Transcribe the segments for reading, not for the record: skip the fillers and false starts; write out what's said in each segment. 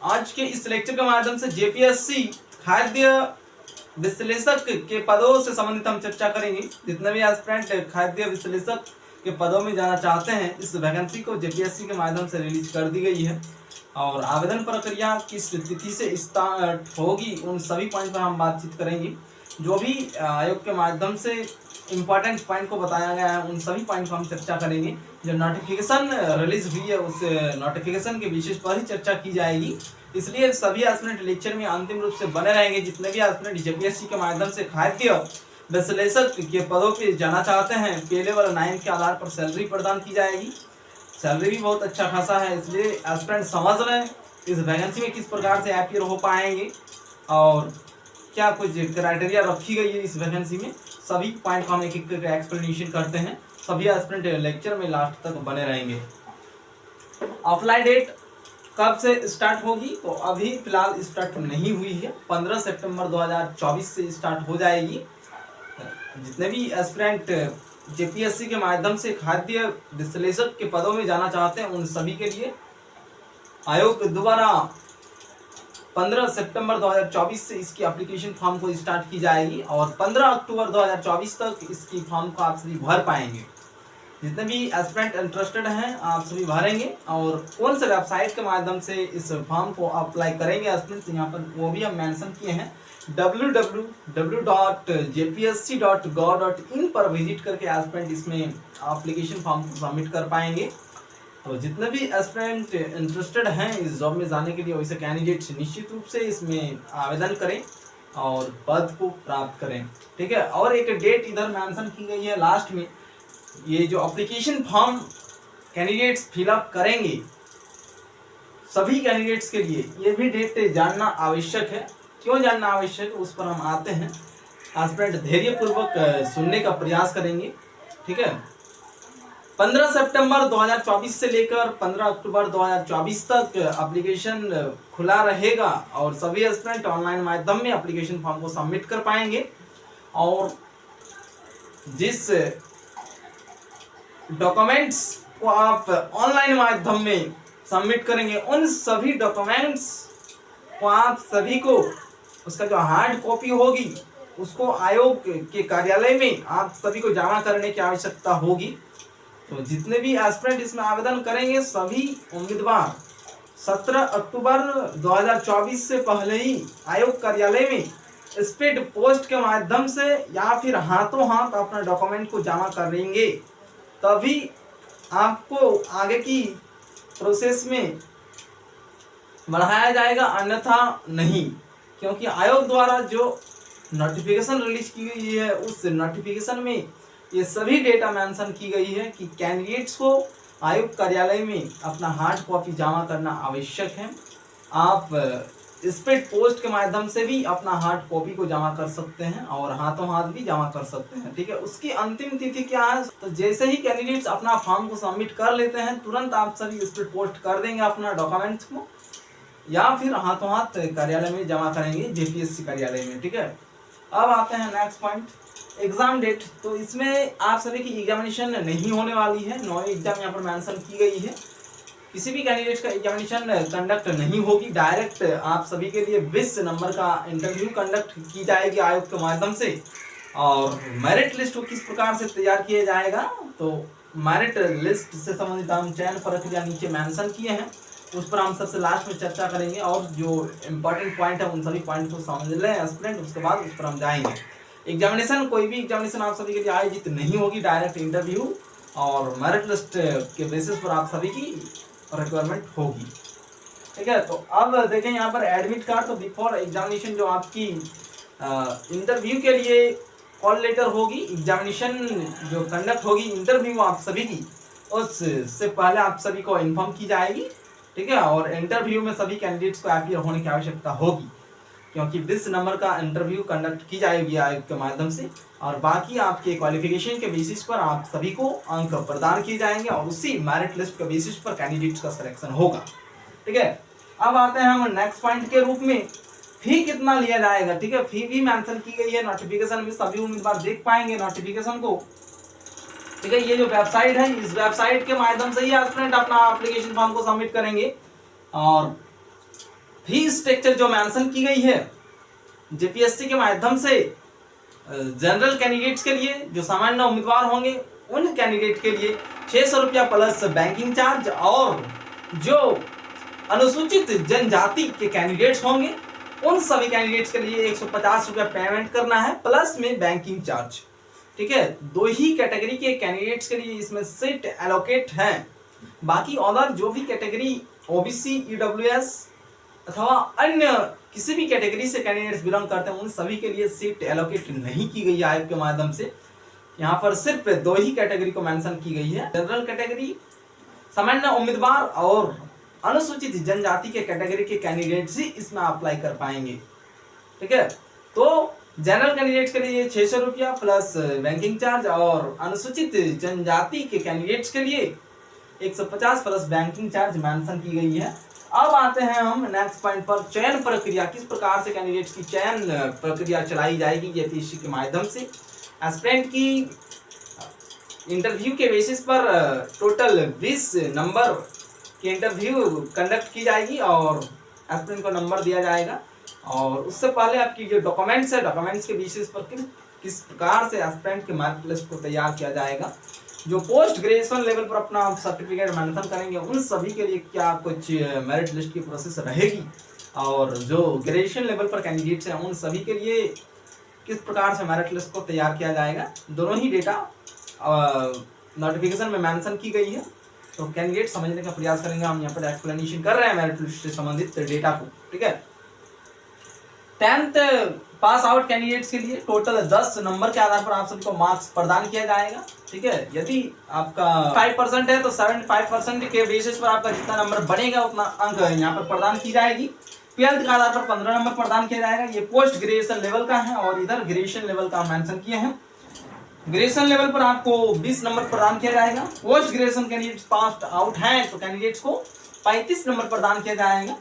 आज के इस लेक्चर के माध्यम से जेपीएससी खाद्य विश्लेषक के पदों से संबंधित हम चर्चा करेंगे। जितने भी एस्पिरेंट खाद्य विश्लेषक के पदों में जाना चाहते हैं, इस वैकेंसी को जेपीएससी के माध्यम से रिलीज कर दी गई है और आवेदन प्रक्रिया किस तिथि से स्टार्ट होगी उन सभी पॉइंट पर हम बातचीत करेंगे। जो भी आयोग के माध्यम से इम्पोर्टेंट पॉइंट को बताया गया है उन सभी पॉइंट को हम चर्चा करेंगे। जो नोटिफिकेशन रिलीज हुई है उस नोटिफिकेशन के विशेष पर ही चर्चा की जाएगी, इसलिए सभी एस्पिरेंट लेक्चर में अंतिम रूप से बने रहेंगे। जितने भी एस्पिरेंट जेपीएससी के माध्यम से खाद्य विश्लेषक के पदों पे जाना चाहते हैं, पे लेवल 9 के आधार पर सैलरी प्रदान की जाएगी। सैलरी भी बहुत अच्छा खासा है, इसलिए एस्पिरेंट समझ रहे हैं इस वैकेंसी में किस प्रकार से अपीयर हो पाएंगे और क्या कुछ क्राइटेरिया रखी गई है इस वैकेंसी में। सभी पॉइंट को हम एक एक एक्सप्लेनेशन करते हैं। सभी एस्पिरेंट लेक्चर में लास्ट तक बने रहेंगे। अप्लाई डेट कब से स्टार्ट होगी, तो अभी फिलहाल स्टार्ट नहीं हुई है, 15 सितंबर 2024 से स्टार्ट हो जाएगी। जितने भी एस्पिरेंट जेपीएससी के माध्यम से खाद्य विश्लेषक के पदों में जाना चाहते हैं उन सभी के लिए आयोग द्वारा 15 सितंबर 2024 से इसकी एप्लीकेशन फॉर्म को स्टार्ट की जाएगी और 15 अक्टूबर 2024 तक इसकी फॉर्म को आप सभी भर पाएंगे। जितने भी एस्पिरेंट इंटरेस्टेड हैं आप सभी भरेंगे और कौन से वेबसाइट के माध्यम से इस फॉर्म को अप्लाई करेंगे एस्पिरेंट्स यहाँ पर वो भी हम मेंशन किए हैं। www.jpsc.gov.in पर विजिट करके एस्पिरेंट इसमें एप्लीकेशन फॉर्म को सबमिट कर पाएंगे। तो जितने भी एस्पिरेंट इंटरेस्टेड हैं इस जॉब में जाने के लिए, वैसे कैंडिडेट्स निश्चित रूप से इसमें आवेदन करें और पद को प्राप्त करें। ठीक है, और एक डेट इधर मेंशन की गई है लास्ट में। ये जो एप्लीकेशन फॉर्म कैंडिडेट्स फिलअप करेंगे सभी कैंडिडेट्स के लिए ये भी डेट जानना आवश्यक है। क्यों जानना आवश्यक है उस पर हम आते हैं। एस्पिरेंट धैर्यपूर्वक सुनने का प्रयास करेंगे। ठीक है, 15 सितंबर 2024 से लेकर 15 अक्टूबर 2024 तक एप्लीकेशन खुला रहेगा और सभी एस्पिरेंट ऑनलाइन माध्यम में एप्लीकेशन फॉर्म को सबमिट कर पाएंगे। और जिस डॉक्यूमेंट्स को आप ऑनलाइन माध्यम में सबमिट करेंगे उन सभी डॉक्यूमेंट्स को आप सभी को उसका जो हार्ड कॉपी होगी उसको आयोग के कार्यालय में आप सभी को जमा करने की आवश्यकता होगी। तो जितने भी एस्पिरेंट इसमें आवेदन करेंगे सभी उम्मीदवार 17 अक्टूबर 2024 से पहले ही आयोग कार्यालय में स्पीड पोस्ट के माध्यम से या फिर हाथों हाथ अपना डॉक्यूमेंट को जमा करेंगे, तभी आपको आगे की प्रोसेस में बढ़ाया जाएगा, अन्यथा नहीं। क्योंकि आयोग द्वारा जो नोटिफिकेशन रिलीज की गई है उस नोटिफिकेशन में ये सभी डेटा मेंशन की गई है कि कैंडिडेट्स को आयोग कार्यालय में अपना हार्ड कॉपी जमा करना आवश्यक है। आप स्पीड पोस्ट के माध्यम से भी अपना हार्ड कॉपी को जमा कर सकते हैं और हाथों हाथ भी जमा कर सकते हैं। ठीक है, उसकी अंतिम तिथि क्या है, तो जैसे ही कैंडिडेट्स अपना फॉर्म को सबमिट कर लेते हैं तुरंत आप सभी स्पीड पोस्ट कर देंगे अपना डॉक्यूमेंट्स को या फिर हाथों हाथ कार्यालय में जमा करेंगे जेपीएससी कार्यालय में। ठीक है, अब आते हैं नेक्स्ट पॉइंट, एग्जाम डेट। तो इसमें आप सभी की एग्जामिनेशन नहीं होने वाली है, नो एग्जाम यहाँ पर मेंशन की गई है। किसी भी कैंडिडेट का एग्जामिनेशन कंडक्ट नहीं होगी, डायरेक्ट आप सभी के लिए 20 नंबर का इंटरव्यू कंडक्ट की जाएगी आयोग के माध्यम से। और मेरिट लिस्ट को किस प्रकार से तैयार किया जाएगा, तो मेरिट लिस्ट से संबंधित हम चयन प्रक्रिया नीचे मेंशन किए हैं, उस पर हम सबसे लास्ट में चर्चा करेंगे। और जो इम्पोर्टेंट पॉइंट है उन सभी पॉइंट को समझ लें एस्पिरेंट, उसके बाद उस पर हम जाएंगे। एग्जामिनेशन कोई भी एग्जामिनेशन आप सभी के लिए आयोजित नहीं होगी, डायरेक्ट इंटरव्यू और मेरिट लिस्ट के बेसिस पर आप सभी की रिक्वायरमेंट होगी। ठीक है, तो अब देखें यहाँ पर एडमिट कार्ड। तो बिफोर एग्जामिनेशन जो आपकी इंटरव्यू के लिए कॉल लेटर होगी, एग्जामिनेशन जो कंडक्ट होगी इंटरव्यू आप सभी की, उससे पहले आप सभी को इन्फॉर्म की जाएगी। ठीक है, और इंटरव्यू में सभी कैंडिडेट्स को अपीयर होने की आवश्यकता होगी क्योंकि 20 नंबर का इंटरव्यू कंडक्ट की जाएगी आयोग के माध्यम से और बाकी आपके क्वालिफिकेशन के बेसिस पर आप सभी को अंक प्रदान किए जाएंगे और उसी मेरिट लिस्ट के बेसिस पर कैंडिडेट्स का सिलेक्शन होगा। ठीक है, अब आते हैं हम नेक्स्ट पॉइंट के रूप में, फी कितना लिया जाएगा। ठीक है, फी भी मेंशन की गई है नोटिफिकेशन में, सभी उम्मीदवार देख पाएंगे नोटिफिकेशन को। ठीक है, ये जो वेबसाइट है इस वेबसाइट के माध्यम से ही एस्पिरेंट अपना एप्लीकेशन फॉर्म को सबमिट करेंगे और फी स्ट्रक्चर जो मेंशन की गई है जेपीएससी के माध्यम से जनरल कैंडिडेट्स के लिए, जो सामान्य उम्मीदवार होंगे उन कैंडिडेट के लिए 600 रुपया प्लस बैंकिंग चार्ज, और जो अनुसूचित जनजाति के कैंडिडेट्स होंगे उन सभी कैंडिडेट्स के लिए 150 रुपया पेमेंट करना है प्लस में बैंकिंग चार्ज। ठीक है, 2 ही कैटेगरी के कैंडिडेट्स के लिए इसमें सीट एलोकेट है। बाकी अदर जो भी कैटेगरी ओबीसी, ईडब्ल्यूएस अथवा अन्य किसी भी कैटेगरी से कैंडिडेट्स बिलोंग करते हैं उन सभी के लिए सीट एलोकेट नहीं की गई है आयोग के माध्यम से। यहाँ पर सिर्फ 2 ही कैटेगरी को मेंशन की गई है, जनरल कैटेगरी, सामान्य उम्मीदवार और अनुसूचित जनजाति के कैटेगरी के कैंडिडेट्स ही इसमें अप्लाई कर पाएंगे। ठीक है, तो जनरल कैंडिडेट्स के लिए 600 रुपया प्लस बैंकिंग चार्ज और अनुसूचित जनजाति के कैंडिडेट्स के लिए 150 प्लस बैंकिंग चार्ज मेंशन की गई है। अब आते हैं हम नेक्स्ट पॉइंट पर, चयन प्रक्रिया, किस प्रकार से कैंडिडेट्स की चयन प्रक्रिया चलाई जाएगी जेपीएससी के माध्यम से। एस्पिरेंट की इंटरव्यू के बेसिस पर टोटल 20 नंबर की इंटरव्यू कंडक्ट की जाएगी और एस्पिरेंट को नंबर दिया जाएगा। और उससे पहले आपकी जो डॉक्यूमेंट्स है, डॉक्यूमेंट्स के बेसिस पर किस प्रकार से एस्पिरेंट के मार्क लिस्ट को तैयार किया जाएगा। जो पोस्ट ग्रेजुएशन लेवल पर अपना सर्टिफिकेट मेंशन करेंगे उन सभी के लिए क्या कुछ मेरिट लिस्ट की प्रोसेस रहेगी, और जो ग्रेजुएशन लेवल पर कैंडिडेट्स हैं उन सभी के लिए किस प्रकार से मेरिट लिस्ट को तैयार किया जाएगा, दोनों ही डेटा नोटिफिकेशन में मेंशन की गई है। तो कैंडिडेट समझने का प्रयास करेंगे, हम यहाँ पर एक्सप्लेनेशन कर रहे हैं मेरिट लिस्ट से संबंधित डेटा को। ठीक है, 10th पास आउट कैंडिडेट्स के लिए टोटल 10 नंबर के आधार पर आप सभी को मार्क्स प्रदान किया जाएगा। ठीक है, यदि आपका 5% है तो 75% के बेसिस पर आपका जितना नंबर बनेगा उतना अंक यहाँ पर प्रदान की जाएगी। 12th के आधार पर 15 नंबर प्रदान किया जाएगा। ये पोस्ट ग्रेजुएशन लेवल का है और इधर ग्रेजुएशन लेवल का मेंशन किए हैं। ग्रेजुएशन लेवल पर आपको 20 नंबर प्रदान किया जाएगा। Post graduation candidates pass out हैं तो कैंडिडेट्स को 35 नंबर प्रदान किया जाएगा।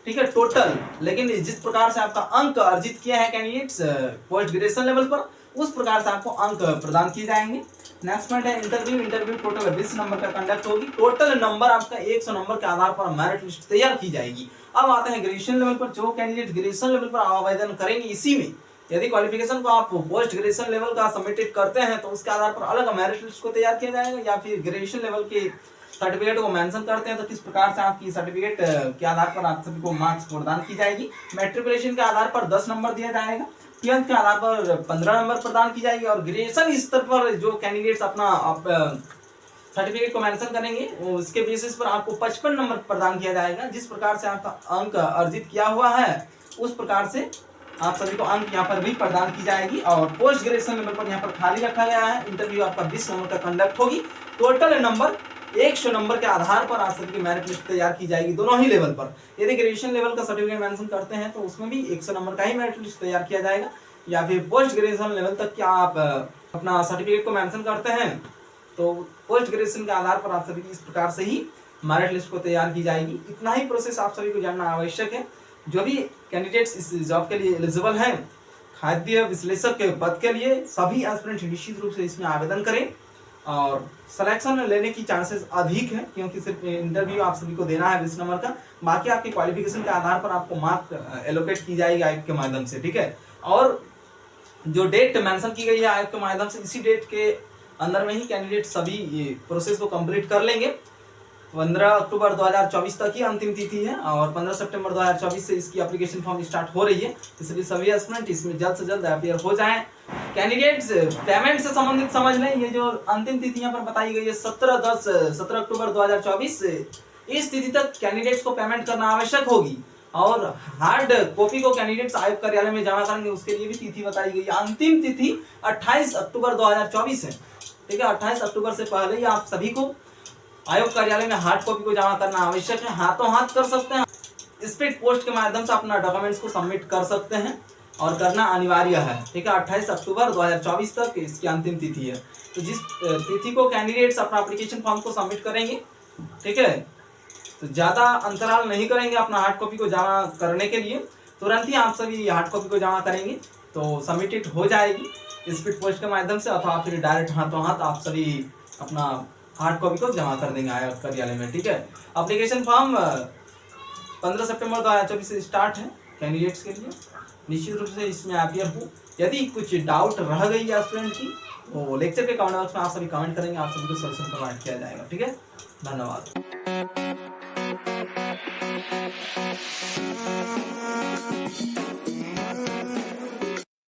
ठीक है, टोटल, लेकिन जिस प्रकार से आपका अंक अर्जित किया है कैंडिडेट्स पोस्ट ग्रेजुएशन लेवल पर उस प्रकार से आपको अंक प्रदान किए जाएंगे। नेक्स्ट पॉइंट है इंटरव्यू टोटल 20 नंबर का कंडक्ट होगी। टोटल नंबर आपका 100 नंबर के आधार पर मेरिट लिस्ट तैयार की जाएगी। अब आते हैं ग्रेजुएशन लेवल पर। जो कैंडिडेट ग्रेजुएशन लेवल पर आवेदन करेंगे, इसी में यदि क्वालिफिकेशन को आप पोस्ट ग्रेजुएशन लेवल का सबमिटेड करते हैं तो उसके आधार पर अलग मेरिट लिस्ट को तैयार किया जाएगा, या फिर ग्रेजुएशन लेवल के सर्टिफिकेट को मेंशन करते हैं तो किस प्रकार से आपकी सर्टिफिकेट के आधार पर आप सभी को मार्क्स प्रदान की जाएगी। मैट्रिकुलेशन के आधार पर 10 नंबर दिया जाएगा। 12th के आधार पर 15 नंबर प्रदान की जाएगी और ग्रेजुएशन स्तर पर जो कैंडिडेट्स अपना सर्टिफिकेट को मेंशन करेंगे उसके बेसिस पर आपको 55 नंबर प्रदान किया जाएगा। जिस प्रकार से आपका अंक अर्जित किया हुआ है उस प्रकार से आप सभी को अंक यहाँ पर भी प्रदान की जाएगी। और पोस्ट ग्रेजुएशन लेवल पर यहाँ पर खाली रखा गया है। इंटरव्यू आपका 20 नंबर का कंडक्ट होगी। टोटल नंबर 100 नंबर के आधार पर आप सभी की मेरिट लिस्ट तैयार की जाएगी दोनों ही लेवल पर। यदि ग्रेजुएशन लेवल का सर्टिफिकेट मेंशन करते हैं तो उसमें भी 100 नंबर का ही मेरिट लिस्ट तैयार किया जाएगा, या फिर पोस्ट ग्रेजुएशन लेवल तक क्या आप अपना सर्टिफिकेट को मेंशन करते हैं तो पोस्ट ग्रेजुएशन के आधार पर आप सभी की इस प्रकार से ही मेरिट लिस्ट को तैयार की जाएगी। इतना ही प्रोसेस आप सभी को जानना आवश्यक है। जो भी कैंडिडेट्स इस जॉब के लिए एलिजिबल हैं, खाद्य विश्लेषक के पद के लिए, सभी एस्पिरेंट निश्चित रूप से इसमें आवेदन करें और सिलेक्शन लेने की चांसेस अधिक है, क्योंकि सिर्फ इंटरव्यू आप सभी को देना है 20 नंबर का। बाकी आपकी क्वालिफिकेशन के आधार पर आपको मार्क एलोकेट की जाएगी आयोग के माध्यम से। ठीक है, और जो डेट मेंशन की गई है आयोग के माध्यम से, इसी डेट के अंदर में ही कैंडिडेट सभी प्रोसेस को कंप्लीट कर लेंगे। 15 अक्टूबर 2024 तक ही अंतिम तिथि है और 15 सितंबर 2024 से इसकी एप्लीकेशन फॉर्म स्टार्ट हो रही है, इसलिए सभी एस्पिरेंट इसमें जल्द से जल्द अपियर हो जाएं। कैंडिडेट्स पेमेंट से संबंधित समझ लें, ये जो अंतिम तिथि यहाँ पर बताई गई है 17 अक्टूबर 2024 से इस तिथि तक कैंडिडेट्स को पेमेंट करना आवश्यक होगी। और हार्ड कॉपी को कैंडिडेट्स आयोग कार्यालय में जमा करेंगे उसके लिए भी तिथि बताई गई है। अंतिम तिथि 28 अक्टूबर 2024 है। ठीक है, 28 अक्टूबर से पहले ही आप सभी को आयोग कार्यालय में हार्ड कॉपी को जमा करना आवश्यक है। हाथों हाथ कर सकते हैं, स्पीड पोस्ट के माध्यम से अपना डॉक्यूमेंट्स को सबमिट कर सकते हैं और करना अनिवार्य है। ठीक है, 28 अक्टूबर 2024 तक इसकी अंतिम तिथि है। तो जिस तिथि को कैंडिडेट्स अपना एप्लीकेशन फॉर्म को सबमिट करेंगे, ठीक है, तो ज़्यादा अंतराल नहीं करेंगे अपना हार्ड कॉपी को जमा करने के लिए, तुरंत ही आप सभी हार्ड कॉपी को जमा करेंगे तो सबमिटेड हो जाएगी स्पीड पोस्ट के माध्यम से, अथवा फिर डायरेक्ट हाथों हाथ आप सभी अपना हार्ड कॉपी को जमा कर देंगे आयोग कार्यालय में। ठीक है, एप्लीकेशन फॉर्म 15 सितंबर 2024 से स्टार्ट है कैंडिडेट्स के लिए। निश्चित रूप से इसमें अपियर हो। यदि कुछ डाउट रह गई है स्टूडेंट की तो लेक्चर के कमेंट बॉक्स में आप सभी कमेंट करेंगे, आप सभी को सॉल्यूशन प्रोवाइड किया जाएगा। ठीक है, धन्यवाद।